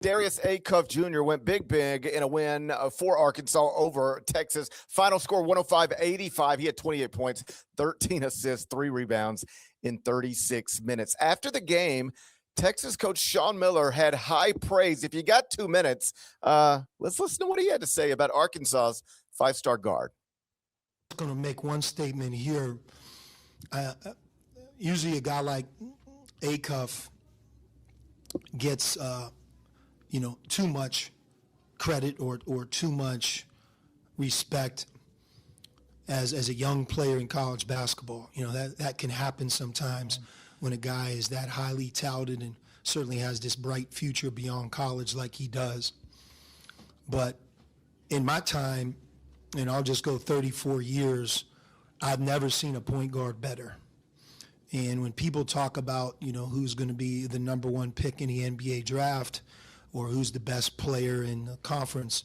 Darius Acuff Jr. went big in a win for Arkansas over Texas. Final score 105-85. He had 28 points, 13 assists, 3 rebounds in 36 minutes. After the game, Texas coach Sean Miller had high praise. If you got 2 minutes, let's listen to what he had to say about Arkansas's 5-star guard. I'm going to make one statement here. Usually a guy like Acuff gets too much credit or too much respect as a young player in college basketball. That can happen sometimes when a guy is that highly touted and certainly has this bright future beyond college like he does. But in my time, and I'll just go 34 years, I've never seen a point guard better. And when people talk about, who's going to be the number one pick in the NBA draft or who's the best player in the conference,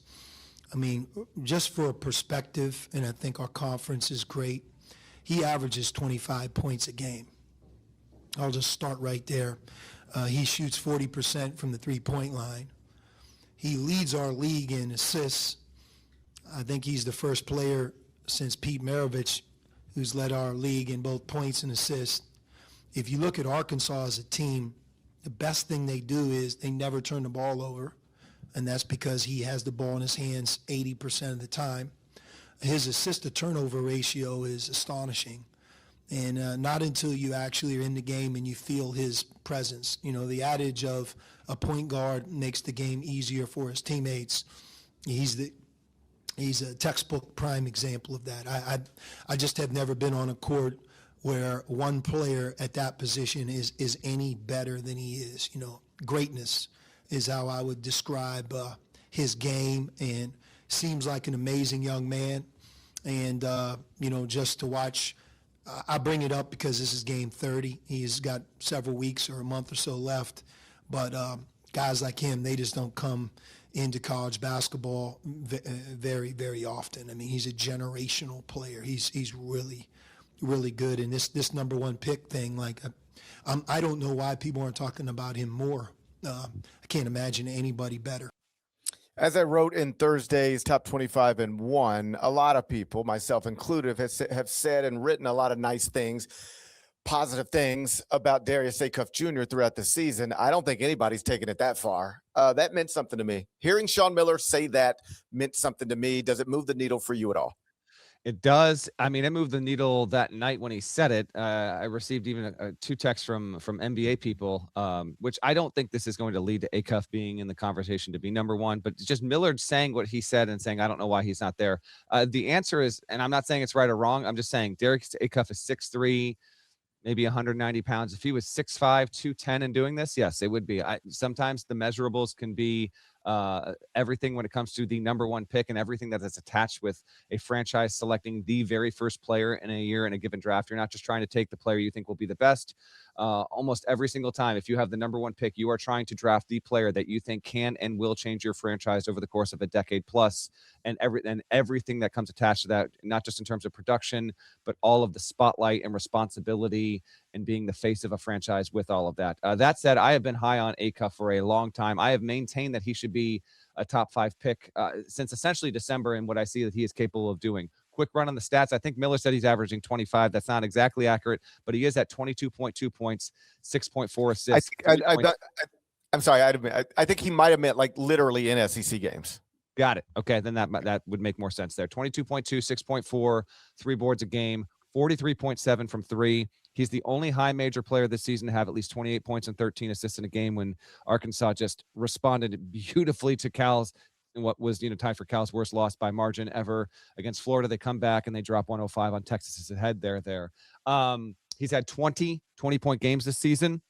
I mean, just for a perspective, and I think our conference is great, he averages 25 points a game. I'll just start right there. He shoots 40% from the three-point line. He leads our league in assists. I think he's the first player since Pete Maravich who's led our league in both points and assists. If you look at Arkansas as a team, the best thing they do is they never turn the ball over, and that's because he has the ball in his hands 80% of the time. His assist-to-turnover ratio is astonishing, and not until you actually are in the game and you feel his presence. The adage of a point guard makes the game easier for his teammates. He's a textbook prime example of that. I just have never been on a court where one player at that position is any better than he is. Greatness is how I would describe his game, and seems like an amazing young man. And, just to watch, I bring it up because this is game 30. He's got several weeks or a month or so left. But guys like him, they just don't come into college basketball very, very often. I mean, he's a generational player. He's really, really good. And this number one pick thing, I don't know why people aren't talking about him more. I can't imagine anybody better. As I wrote in Thursday's Top 25 and 1, a lot of people, myself included, have said and written a lot of nice things, positive things about Darius Acuff Jr. throughout the season. I don't think anybody's taken it that far. That meant something to me. Hearing Sean Miller say that meant something to me. Does it move the needle for you at all? It does. I mean, it moved the needle that night when he said it. I received even 2 texts from NBA people, which I don't think this is going to lead to Acuff being in the conversation to be number one, but just Millard saying what he said and saying, I don't know why he's not there. The answer is, and I'm not saying it's right or wrong, I'm just saying Darius Acuff is 6'3", maybe 190 pounds. If he was 6'5", 210 and doing this, yes, it would be. Sometimes the measurables can be everything when it comes to the number one pick and everything that is attached with a franchise selecting the very first player in a year in a given draft. You're not just trying to take the player you think will be the best. Almost every single time, if you have the number one pick, you are trying to draft the player that you think can and will change your franchise over the course of a decade plus, and everything that comes attached to that, not just in terms of production, but all of the spotlight and responsibility and being the face of a franchise with all of that. That said, I have been high on Acuff for a long time. I have maintained that he should be a top 5 pick since essentially December, and what I see that he is capable of doing. Quick run on the stats. I think Miller said he's averaging 25. That's not exactly accurate, but he is at 22.2 points, 6.4 assists. I'm sorry. I think he might have meant like literally in SEC games. Got it. Okay, then that would make more sense there. 22.2, 6.4, 3 boards a game, 43.7 from 3. He's the only high major player this season to have at least 28 points and 13 assists in a game, when Arkansas just responded beautifully to Cal's, what was tied for Cal's worst loss by margin ever against Florida. They come back and they drop 105 on Texas's head there. He's had 20-point games this season.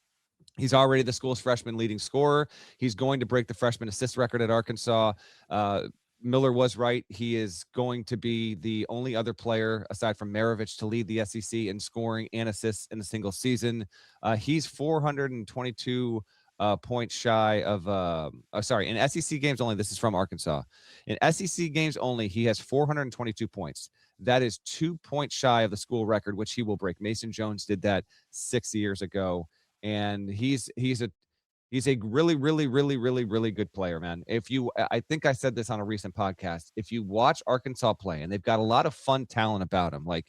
He's already the school's freshman leading scorer. He's going to break the freshman assist record at Arkansas. Miller was right. He is going to be the only other player aside from Maravich to lead the SEC in scoring and assists in a single season. He's 422 points shy of in SEC games only. This is from Arkansas. In SEC games only, he has 422 points. That is 2 points shy of the school record, which he will break. Mason Jones did that 6 years ago, and he's He's a really, really, really, really, really good player, man. I think I said this on a recent podcast. If you watch Arkansas play, and they've got a lot of fun talent about him, like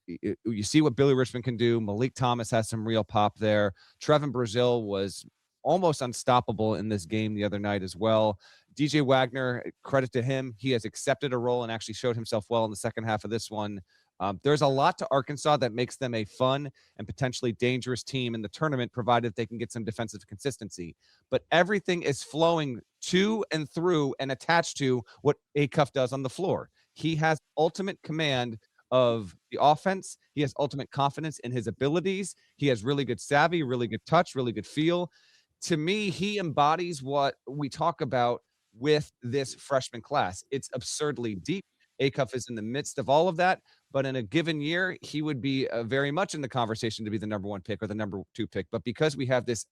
you see what Billy Richmond can do. Malik Thomas has some real pop there. Trevin Brazil was almost unstoppable in this game the other night as well. DJ Wagner, credit to him. He has accepted a role and actually showed himself well in the second half of this one. There's a lot to Arkansas that makes them a fun and potentially dangerous team in the tournament, provided they can get some defensive consistency. But everything is flowing to and through and attached to what Acuff does on the floor. He has ultimate command of the offense. He has ultimate confidence in his abilities. He has really good savvy, really good touch, really good feel. To me, he embodies what we talk about with this freshman class. It's absurdly deep. Acuff is in the midst of all of that, but in a given year, he would be very much in the conversation to be the number 1 pick or the number 2 pick. But because we have this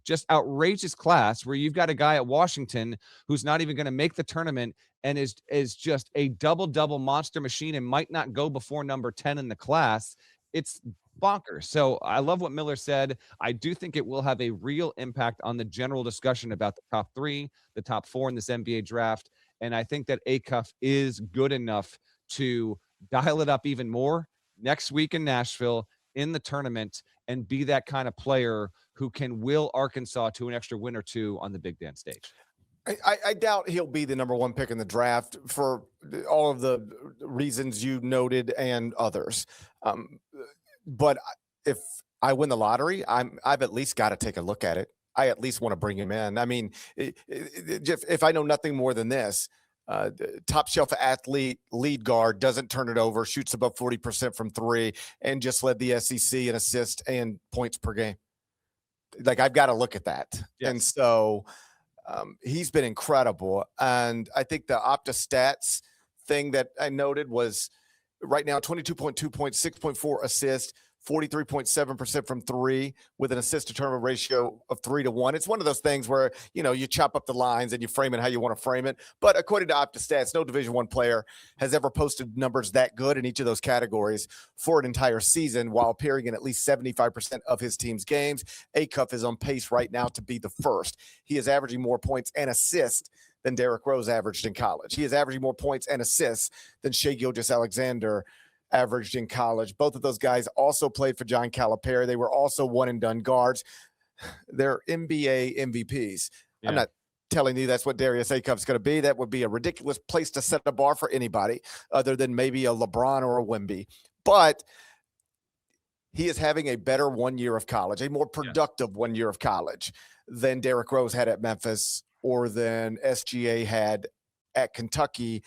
just outrageous class where you've got a guy at Washington who's not even going to make the tournament and is just a double monster machine and might not go before number 10 in the class, it's bonkers. So I love what Miller said. I do think it will have a real impact on the general discussion about the top 3, the top 4 in this NBA draft. And I think that Acuff is good enough to dial it up even more next week in Nashville in the tournament and be that kind of player who can will Arkansas to an extra win or 2 on the Big Ten stage. I doubt he'll be the number 1 pick in the draft for all of the reasons you noted and others. But if I win the lottery, I've at least got to take a look at it. I at least want to bring him in. I mean, if I know nothing more than this, top shelf athlete, lead guard, doesn't turn it over, shoots above 40% from 3, and just led the SEC in assists and points per game. Like, I've got to look at that. Yes. And so he's been incredible. And I think the Opta stats thing that I noted was right now 22.2 points, 6.4 assists, 43.7% from 3 with an assist to turnover ratio of 3-1. It's one of those things where, you chop up the lines and you frame it how you want to frame it. But according to Opta stats, no Division I player has ever posted numbers that good in each of those categories for an entire season while appearing in at least 75% of his team's games. Acuff is on pace right now to be the first. He is averaging more points and assists than Derrick Rose averaged in college. He is averaging more points and assists than Shai Gilgeous-Alexander averaged in college. Both of those guys also played for John Calipari. They were also one-and-done guards. They're NBA MVPs. Yeah. I'm not telling you that's what Darius Acuff is going to be. That would be a ridiculous place to set a bar for anybody other than maybe a LeBron or a Wemby. But he is having a better 1 year of college, a more productive 1 year of college than Derrick Rose had at Memphis or than SGA had at Kentucky.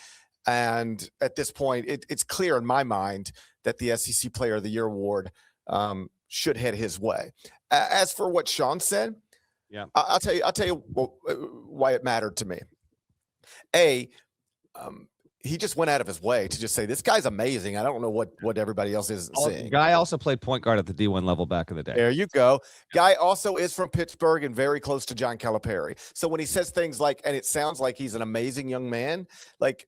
And at this point, it's clear in my mind that the SEC Player of the Year award should head his way. As for what Sean said, I'll tell you why it mattered to me. He just went out of his way to just say, this guy's amazing. I don't know what everybody else isn't seeing. Guy also played point guard at the D1 level back in the day. There you go. Guy also is from Pittsburgh and very close to John Calipari. So when he says things like, and it sounds like he's an amazing young man, like,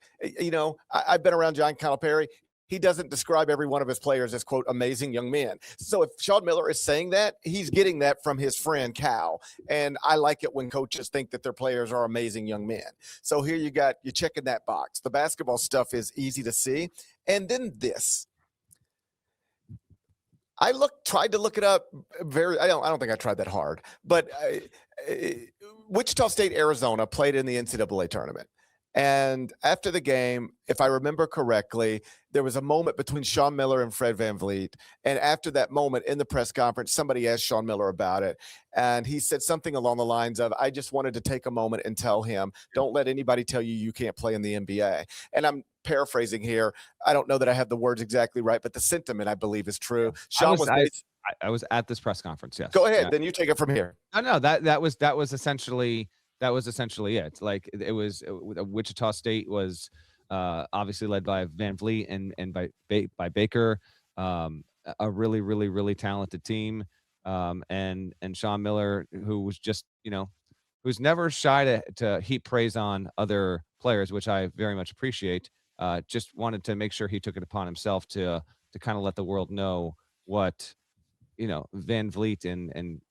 I've been around John Calipari. He doesn't describe every one of his players as, quote, amazing young men. So if Sean Miller is saying that, he's getting that from his friend Cal. And I like it when coaches think that their players are amazing young men. So here you're checking that box. The basketball stuff is easy to see. And then this. I tried to look it up. I don't think I tried that hard. But Wichita State, Arizona played in the NCAA tournament. And after the game, if I remember correctly, there was a moment between Sean Miller and Fred VanVleet. And after that moment in the press conference, somebody asked Sean Miller about it. And he said something along the lines of, I just wanted to take a moment and tell him, don't let anybody tell you can't play in the NBA. And I'm paraphrasing here. I don't know that I have the words exactly right, but the sentiment, I believe, is true. Sean I was at this press conference. Yes. Go ahead. Then you take it from here. No, that was essentially it. Like, it was Wichita State was obviously led by VanVleet and by Baker, a really, really, really talented team. And Sean Miller, who was just, who's never shy to heap praise on other players, which I very much appreciate. Just wanted to make sure he took it upon himself to kind of let the world know what, VanVleet and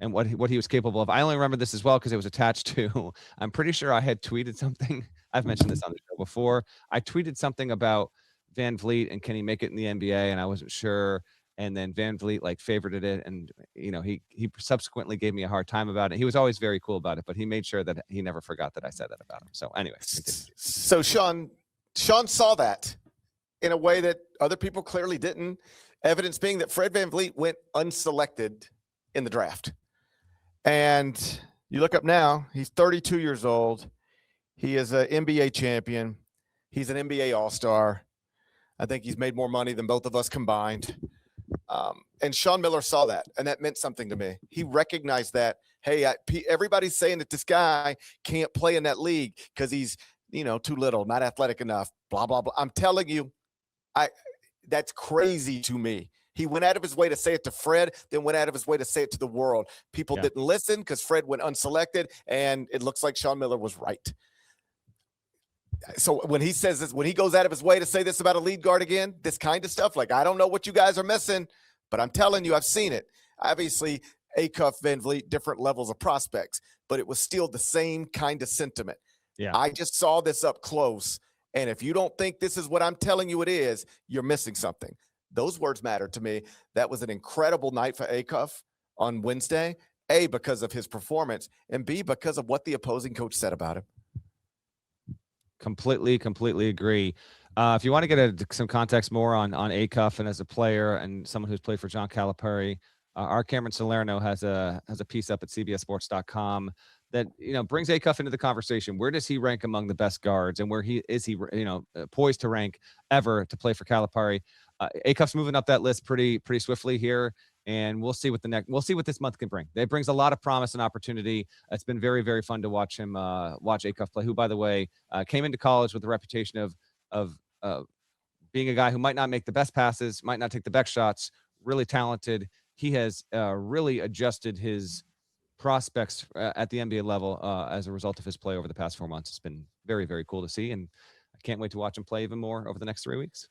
and what he was capable of. I only remember this as well because it was attached to, I'm pretty sure I had tweeted something. I've mentioned this on the show before. I tweeted something about Van Vliet and can he make it in the NBA, and I wasn't sure. And then Van Vliet like favorited it, and he subsequently gave me a hard time about it. He was always very cool about it, but he made sure that he never forgot that I said that about him. So anyway, so Sean saw that in a way that other people clearly didn't. Evidence being that Fred Van Vliet went unselected in the draft. And you look up now, he's 32 years old. He is an NBA champion. He's an NBA All-Star. I think he's made more money than both of us combined. And Sean Miller saw that, and that meant something to me. He recognized that, hey, everybody's saying that this guy can't play in that league because he's, too little, not athletic enough, blah, blah, blah. I'm telling you, that's crazy to me. He went out of his way to say it to Fred, then went out of his way to say it to the world. People didn't listen because Fred went unselected, and it looks like Sean Miller was right. So when he says this, when he goes out of his way to say this about a lead guard again, this kind of stuff, like, I don't know what you guys are missing, but I'm telling you, I've seen it. Obviously, Acuff, Van Vliet, different levels of prospects, but it was still the same kind of sentiment. Yeah. I just saw this up close, and if you don't think this is what I'm telling you it is, you're missing something. Those words matter to me. That was an incredible night for Acuff on Wednesday, A, because of his performance, and B, because of what the opposing coach said about him. Completely agree. If you want to get some context more on Acuff and as a player and someone who's played for John Calipari, our Cameron Salerno has a piece up at cbssports.com that brings Acuff into the conversation. Where does he rank among the best guards, and where is he poised to rank ever to play for Calipari? Acuff's moving up that list pretty swiftly here, and we'll see what this month can bring. It brings a lot of promise and opportunity. It's been very, very fun to watch him watch Acuff play, who, by the way, came into college with the reputation of being a guy who might not make the best passes, might not take the best shots, really talented. He has really adjusted his prospects at the NBA level as a result of his play over the past 4 months. It's been very, very cool to see, and I can't wait to watch him play even more over the next 3 weeks.